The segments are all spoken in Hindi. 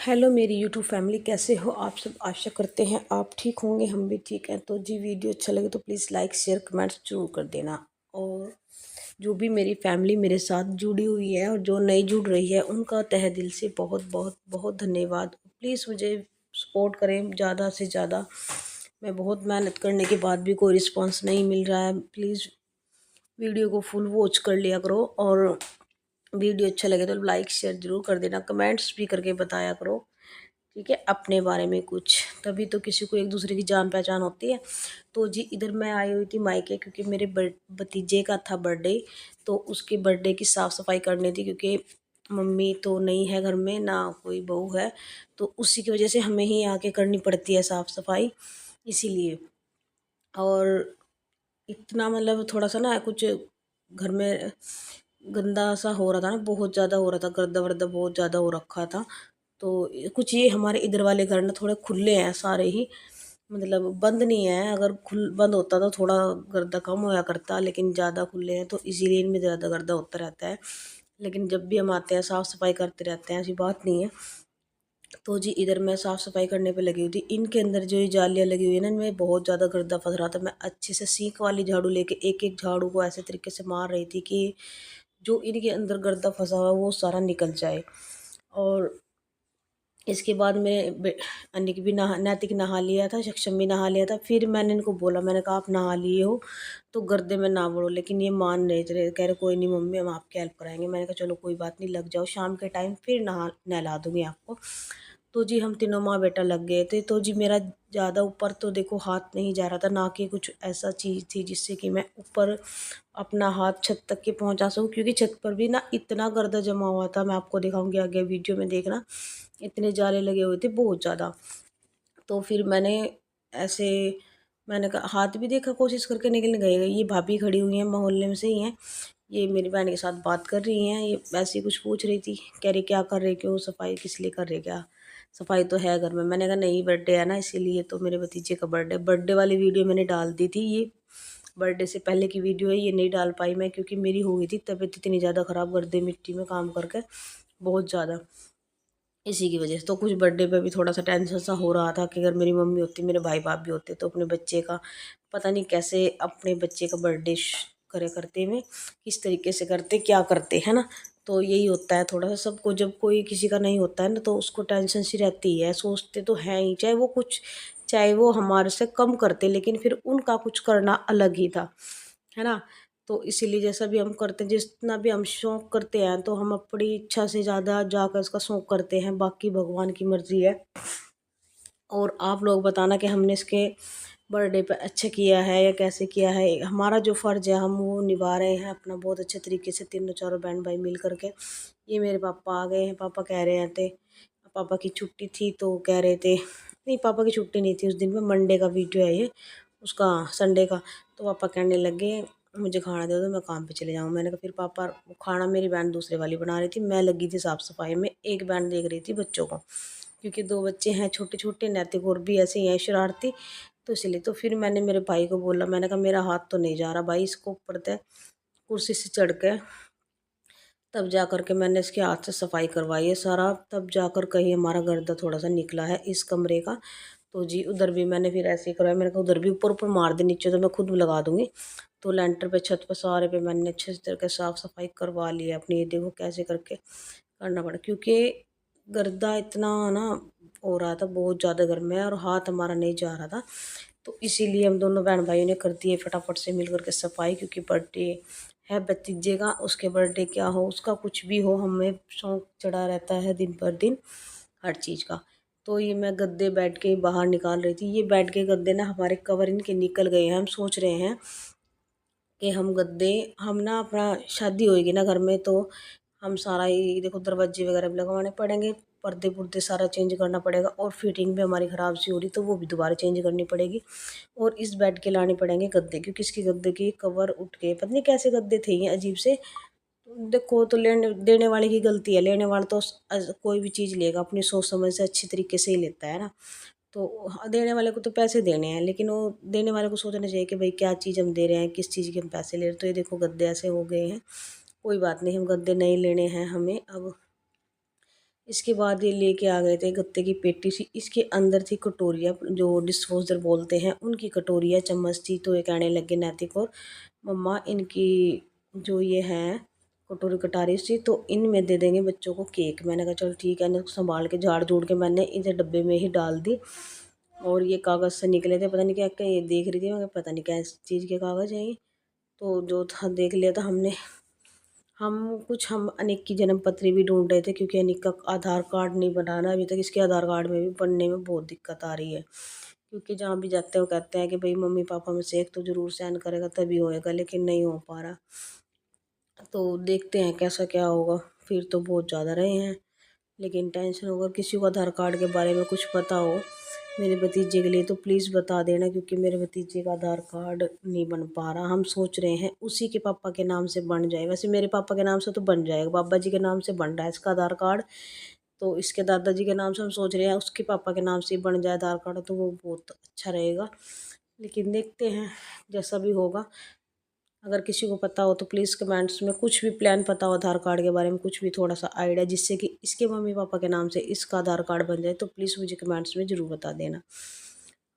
हेलो मेरी यूट्यूब फैमिली, कैसे हो आप सब। आशा करते हैं आप ठीक होंगे, हम भी ठीक हैं। तो जी, वीडियो अच्छा लगे तो प्लीज़ लाइक शेयर कमेंट्स जरूर कर देना। और जो भी मेरी फैमिली मेरे साथ जुड़ी हुई है और जो नई जुड़ रही है, उनका तहे दिल से बहुत बहुत बहुत धन्यवाद। प्लीज़ मुझे सपोर्ट करें ज़्यादा से ज़्यादा। मैं बहुत मेहनत करने के बाद भी कोई रिस्पॉन्स नहीं मिल रहा है। प्लीज़ वीडियो को फुल वॉच कर लिया करो, और वीडियो अच्छा लगे तो लाइक शेयर ज़रूर कर देना। कमेंट्स भी करके बताया करो, ठीक है, अपने बारे में कुछ। तभी तो किसी को एक दूसरे की जान पहचान होती है। तो जी, इधर मैं आई हुई थी मायके, क्योंकि मेरे भतीजे का था बर्थडे। तो उसके बर्थडे की साफ़ सफाई करनी थी, क्योंकि मम्मी तो नहीं है घर में, ना कोई बहू है। तो उसी की वजह से हमें ही आके करनी पड़ती है साफ़ सफाई, इसीलिए। और इतना मतलब थोड़ा सा ना कुछ घर में गंदा सा हो रहा था ना, बहुत ज़्यादा हो रहा था, गर्दा वर्दा बहुत ज़्यादा हो रखा था। तो कुछ ये हमारे इधर वाले घर ना थोड़े खुले हैं सारे ही, मतलब बंद नहीं है। अगर खुल बंद होता तो थोड़ा गर्दा कम होया करता, लेकिन ज़्यादा खुले हैं तो इसीलिए इनमें ज़्यादा गर्दा होता रहता है। लेकिन जब भी हम आते हैं साफ़ सफाई करते रहते हैं, ऐसी बात नहीं है। तो जी, इधर मैं साफ़ सफाई करने पे लगी हुई थी। इनके अंदर जो ये जालियाँ लगी हुई है ना, इनमें बहुत ज़्यादा गर्दा फंस रहा था। मैं अच्छे से सीख वाली झाड़ू लेके एक एक झाड़ू को ऐसे तरीके से मार रही थी कि जो इनके अंदर गर्दा फंसा हुआ है वो सारा निकल जाए। और इसके बाद मेरे अनिक भी नहा नैतिक नहा लिया था, सक्षम भी नहा लिया था। फिर मैंने इनको बोला, मैंने कहा आप नहा लिए हो तो गर्दे में ना बढ़ो, लेकिन ये मान नहीं रहे। कह रहे कोई नहीं मम्मी, हम आपकी हेल्प कराएंगे। मैंने कहा चलो कोई बात नहीं, लग जाओ, शाम के टाइम फिर नहला दूंगी आपको। तो जी, हम तीनों माँ बेटा लग गए थे। तो जी, मेरा ज़्यादा ऊपर तो देखो हाथ नहीं जा रहा था, ना कि कुछ ऐसा चीज़ थी जिससे कि मैं ऊपर अपना हाथ छत तक के पहुंचा सकूं, क्योंकि छत पर भी ना इतना गर्दा जमा हुआ था। मैं आपको दिखाऊंगी आगे वीडियो में, देखना इतने जाले लगे हुए थे बहुत ज़्यादा। तो फिर मैंने ऐसे, मैंने कहा हाथ भी देखा, कोशिश करके निकल गए। ये भाभी खड़ी हुई हैं, मोहल्ले में से ही हैं। ये मेरी बहन के साथ बात कर रही हैं। ये ऐसे ही कुछ पूछ रही थी, कह रही क्या कर रहे, क्यों सफाई किस लिए कर रहे, क्या सफाई तो है घर में। मैंने कहा नहीं, बर्थडे है ना इसीलिए। तो मेरे भतीजे का बर्थडे, बर्थडे वाली वीडियो मैंने डाल दी थी। ये बर्थडे से पहले की वीडियो है, ये नहीं डाल पाई मैं, क्योंकि मेरी हो गई थी तबीयत इतनी ज़्यादा ख़राब, गर्दे मिट्टी में काम करके बहुत ज़्यादा। इसी की वजह से तो कुछ बर्थडे पे भी थोड़ा सा टेंशन सा हो रहा था कि अगर मेरी मम्मी होती, मेरे भाई बाप भी होते, तो अपने बच्चे का पता नहीं कैसे अपने बच्चे का बर्थडे करे करते में, किस तरीके से करते, क्या करते, है ना। तो यही होता है थोड़ा सा सबको, जब कोई किसी का नहीं होता है ना, तो उसको टेंशन सी रहती है। सोचते तो हैं ही, चाहे वो कुछ, चाहे वो हमारे से कम करते, लेकिन फिर उनका कुछ करना अलग ही था, है ना। तो इसीलिए जैसा भी हम करते हैं, जितना भी हम शौक करते हैं, तो हम अपनी इच्छा से ज़्यादा जाकर उसका शौक करते हैं। बाकी भगवान की मर्जी है। और आप लोग बताना कि हमने इसके बर्थडे पे अच्छा किया है या कैसे किया है। हमारा जो फ़र्ज़ है हम वो निभा रहे हैं अपना, बहुत अच्छे तरीके से, तीनों चारों बहन भाई मिल करके। ये मेरे पापा आ गए हैं। पापा कह रहे थे, पापा की छुट्टी थी तो कह रहे थे, नहीं पापा की छुट्टी नहीं थी उस दिन में, मंडे का वीडियो है ये, उसका संडे का। तो पापा कहने लगे मुझे खाना दे दो, मैं काम पे चले जाऊँ। मैंने कहा फिर पापा, खाना मेरी बहन दूसरे वाली बना रही थी, मैं लगी थी साफ़ सफाई में, एक बहन देख रही थी बच्चों को, क्योंकि दो बच्चे हैं छोटे छोटे, नैतिक और भी ऐसे ही हैं शरारती। तो इसलिए तो फिर मैंने मेरे भाई को बोला, मैंने कहा मेरा हाथ तो नहीं जा रहा भाई, इसको ऊपर तय कुर्सी से चढ़ के तब जा कर के मैंने इसके हाथ से सफाई करवाई है सारा, तब जाकर कहीं हमारा गर्दा थोड़ा सा निकला है इस कमरे का। तो जी, उधर भी मैंने फिर ऐसे ही करवाया। मैंने कहा उधर भी ऊपर ऊपर मार दे, नीचे तो मैं खुद लगा दूंगी। तो लेंटर पे, छत पे, सारे पे मैंने अच्छे से करके साफ सफाई करवा ली है अपनी। ये देखो कैसे करके करना पड़ा, क्योंकि गर्दा इतना ना हो रहा था, बहुत ज़्यादा गर्म है और हाथ हमारा नहीं जा रहा था। तो इसीलिए हम दोनों बहन भाइयों ने कर दिए फटाफट से मिल करके सफाई, क्योंकि बर्थडे है भतीजे का, उसके बर्थडे क्या हो, उसका कुछ भी हो, हमें शौक चढ़ा रहता है दिन पर दिन हर चीज़ का। तो ये मैं गद्दे बेड के बाहर निकाल रही थी। ये बेड के गद्दे ना हमारे कवर इनके निकल गए हैं। हम सोच रहे हैं कि हम गद्दे, हम ना अपना शादी होएगी ना घर में, तो हम सारा ही देखो दरवाजे वगैरह भी लगवाने पड़ेंगे, पर्दे पुर्दे सारा चेंज करना पड़ेगा, और फिटिंग भी हमारी ख़राब सी हो रही तो वो भी दोबारा चेंज करनी पड़ेगी। और इस बेड के लाने पड़ेंगे गद्दे, क्योंकि इसके गद्दे की कवर उठ के पता नहीं कैसे गद्दे थे ये अजीब से। देखो, तो लेने देने वाले की गलती है, लेने वाला तो कोई भी चीज़ लेगा अपनी सोच समझ से अच्छी तरीके से ही लेता है ना। तो देने वाले को तो पैसे देने हैं, लेकिन वो देने वाले को सोचना चाहिए कि भाई क्या चीज़ हम दे रहे हैं, किस चीज़ के हम पैसे ले रहे हैं। तो ये देखो गद्दे ऐसे हो गए हैं। कोई बात नहीं, हम गद्दे नहीं लेने हैं हमें अब। इसके बाद ये लेके आ गए थे गत्ते की पेटी सी, इसके अंदर थी कटोरियाँ जो डिस्पोजर बोलते हैं, उनकी कटोरियाँ चम्मच थी। तो ये कहने लगे नैतिक और मम्मा इनकी जो ये हैं कटोरी कटारी सी, तो इनमें दे देंगे बच्चों को केक। मैंने कहा चलो ठीक है, इन्हें संभाल के झाड़ झूड़ के मैंने इधर डब्बे में ही डाल दी। और ये कागज़ से निकले थे, पता नहीं क्या क्या, ये देख रही थी मैं, पता नहीं क्या इस चीज़ के कागज़ हैं ये। तो जो था देख लिया था हमने। हम अनिक की जन्म पत्री भी ढूंढ रहे थे, क्योंकि अनिक का आधार कार्ड नहीं बनाना अभी तक। इसके आधार कार्ड में भी बनने में बहुत दिक्कत आ रही है, क्योंकि जहाँ भी जाते हैं वो कहते हैं कि भाई मम्मी पापा में से एक तो ज़रूर साइन करेगा तभी होएगा, लेकिन नहीं हो पा रहा। तो देखते हैं कैसा क्या होगा। फिर तो बहुत ज़्यादा रहे हैं, लेकिन टेंशन होगा। किसी को आधार कार्ड के बारे में कुछ पता हो मेरे भतीजे के लिए तो प्लीज़ बता देना, क्योंकि मेरे भतीजे का आधार कार्ड नहीं बन पा रहा। हम सोच रहे हैं उसी के पापा के नाम से बन जाए, वैसे मेरे पापा के नाम से तो बन जाएगा, बाबा जी के नाम से बन रहा है इसका आधार कार्ड। तो इसके दादाजी के नाम से हम सोच रहे हैं उसके पापा के नाम से ही बन जाए आधार कार्ड, तो वो बहुत अच्छा रहेगा। लेकिन देखते हैं जैसा भी होगा। अगर किसी को पता हो तो प्लीज़ कमेंट्स में, कुछ भी प्लान पता हो आधार कार्ड के बारे में, कुछ भी थोड़ा सा आइडिया जिससे कि इसके मम्मी पापा के नाम से इसका आधार कार्ड बन जाए, तो प्लीज़ मुझे कमेंट्स में ज़रूर बता देना।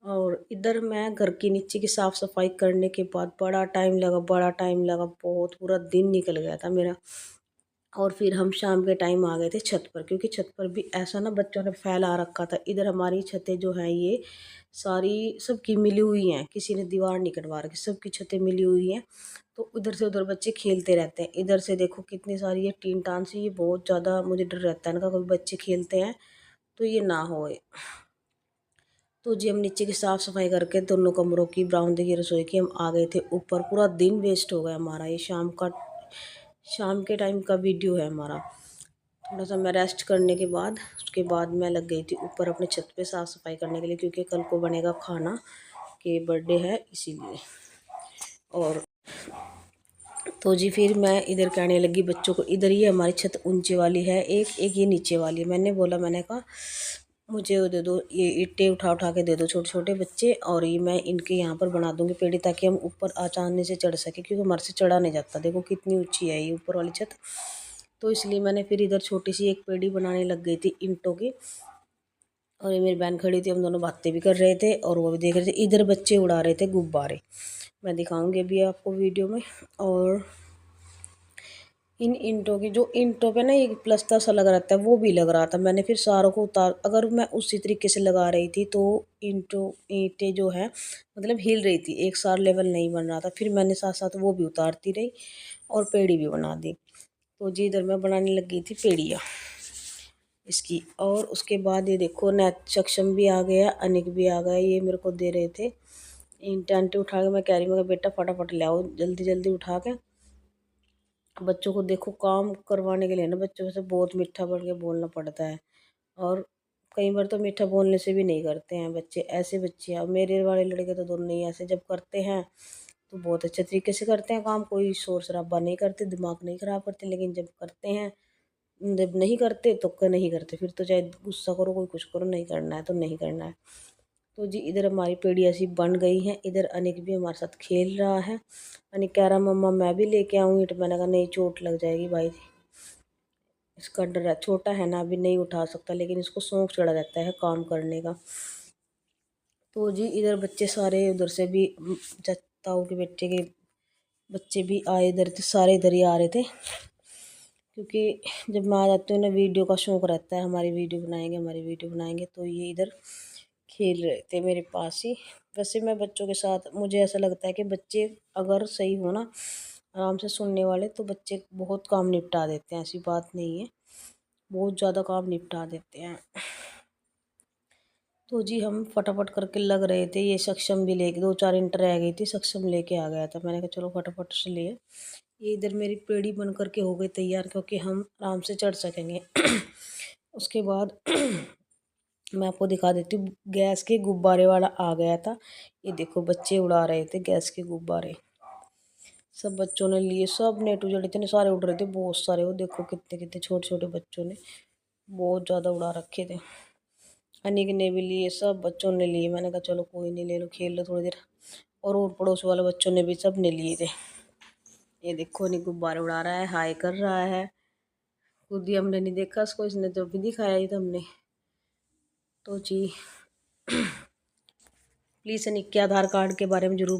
और इधर मैं घर की नीचे की साफ़ सफाई करने के बाद बड़ा टाइम लगा, बहुत पूरा दिन निकल गया था मेरा। और फिर हम शाम के टाइम आ गए थे छत पर, क्योंकि छत पर भी ऐसा ना बच्चों ने फैला रखा था। इधर हमारी छतें जो हैं ये सारी सबकी मिली हुई हैं, किसी ने दीवार नहीं कटवा रखी, सबकी छतें मिली हुई हैं। तो उधर से उधर बच्चे खेलते रहते हैं। इधर से देखो कितनी सारी ये टीन टान सी, ये बहुत ज़्यादा मुझे डर रहता है ना, कभी बच्चे खेलते हैं तो ये ना होए। तो जी हम नीचे की साफ़ सफाई करके दोनों कमरों की, बरामदे की, रसोई की, हम आ गए थे ऊपर। पूरा दिन वेस्ट हो गया हमारा। ये शाम के टाइम का वीडियो है हमारा। थोड़ा सा मैं रेस्ट करने के बाद, उसके बाद मैं लग गई थी ऊपर अपने छत पे साफ़ सफाई करने के लिए, क्योंकि कल को बनेगा खाना, के बर्थडे है इसीलिए। और तो जी फिर मैं इधर कहने लगी बच्चों को, इधर ही हमारी छत ऊंचे वाली है, एक एक ये नीचे वाली है। मैंने कहा मुझे वो दे दो, ये ईंटें उठा उठा के दे दो छोटे छोटे बच्चे, और ये मैं इनके यहाँ पर बना दूँगी पेड़ी, ताकि हम ऊपर आसानी से चढ़ सके, क्योंकि हमारे से चढ़ा नहीं जाता। देखो कितनी ऊंची है ये ऊपर वाली छत। तो इसलिए मैंने फिर इधर छोटी सी एक पेड़ी बनाने लग गई थी ईंटों की। और ये मेरी बहन खड़ी थी, हम दोनों बातें भी कर रहे थे और वो भी देख रहे थे। इधर बच्चे उड़ा रहे थे गुब्बारे, मैं दिखाऊंगी अभी आपको वीडियो में। और इन ईंटों की, जो ईंटों पे ना ये प्लास्टर सा लगा रहता है, वो भी लग रहा था। मैंने फिर सारों को उतार, अगर मैं उसी तरीके से लगा रही थी तो ईंटें जो है मतलब हिल रही थी, एक सार लेवल नहीं बन रहा था। फिर मैंने साथ साथ वो भी उतारती रही और पेड़ी भी बना दी। तो जी इधर मैं बनाने लगी थी पेड़ियाँ इसकी। और उसके बाद ये देखो नेट सक्षम भी आ गया, अनिक भी आ गया, ये मेरे को दे रहे थे ईंटें आंटी उठा के। मैं कह रही हूँ बेटा फटाफट ले आओ, जल्दी जल्दी उठा के। बच्चों को देखो काम करवाने के लिए ना बच्चों से बहुत मीठा बढ़ के बोलना पड़ता है, और कई बार तो मीठा बोलने से भी नहीं करते हैं बच्चे। ऐसे बच्चे हैं मेरे वाले लड़के तो दोनों ही ऐसे, जब करते हैं तो बहुत अच्छे तरीके से करते हैं काम, कोई शोर शराबा नहीं करते, दिमाग नहीं ख़राब करते। लेकिन जब करते हैं, जब नहीं करते तो नहीं करते, फिर तो चाहे गुस्सा करो कोई कुछ करो, नहीं करना है तो नहीं करना है। तो जी इधर हमारी पेड़ी ऐसी बन गई है। इधर अनिक भी हमारे साथ खेल रहा है। अनिक कह रहा मम्मा मैं भी लेके आऊँ ईंट, मैंने कहा नहीं चोट लग जाएगी भाई, इसका डर है, छोटा है ना अभी नहीं उठा सकता, लेकिन इसको शौक चढ़ा रहता है काम करने का। तो जी इधर बच्चे सारे, उधर से भी ताऊ के बेटे के बच्चे भी आए, इधर थे सारे, इधर ही आ रहे थे। क्योंकि जब मैं आ जाती हूँ ना, वीडियो का शौक रहता है, हमारी वीडियो बनाएंगे हमारी वीडियो बनाएंगे। तो ये इधर खेल रहे थे मेरे पास ही। वैसे मैं बच्चों के साथ, मुझे ऐसा लगता है कि बच्चे अगर सही हो ना, आराम से सुनने वाले, तो बच्चे बहुत काम निपटा देते हैं, ऐसी बात नहीं है, बहुत ज़्यादा काम निपटा देते हैं। तो जी हम फटाफट करके लग रहे थे। ये सक्षम भी लेके, दो चार इंटर रह गई थी, सक्षम लेके आ गया था। मैंने कहा चलो फटाफट से लिए। ये इधर मेरी पेड़ी बन करके हो गई तैयार, क्योंकि हम आराम से चढ़ सकेंगे। उसके बाद मैं आपको दिखा देती हूँ, गैस के गुब्बारे वाला आ गया था। ये देखो बच्चे उड़ा रहे थे गैस के गुब्बारे, सब बच्चों ने लिए, सब ने टू जेड इतने सारे उड़ रहे थे, बहुत सारे। वो देखो कितने कितने छोटे छोटे बच्चों ने बहुत ज़्यादा उड़ा रखे थे। अनिक ने भी लिए, सब बच्चों ने लिए। मैंने कहा चलो कोई नहीं, ले लो खेल लो थोड़ी देर। और पड़ोस वाले बच्चों ने भी, सब ने लिए थे। ये देखो अनिक गुब्बारे उड़ा रहा है, हाय कर रहा है। खुद ही हमने नहीं देखा उसको, इसने तो अभी दिखाया ही था हमने। तो जी प्लीज़ अनिक के आधार कार्ड के बारे में ज़रूर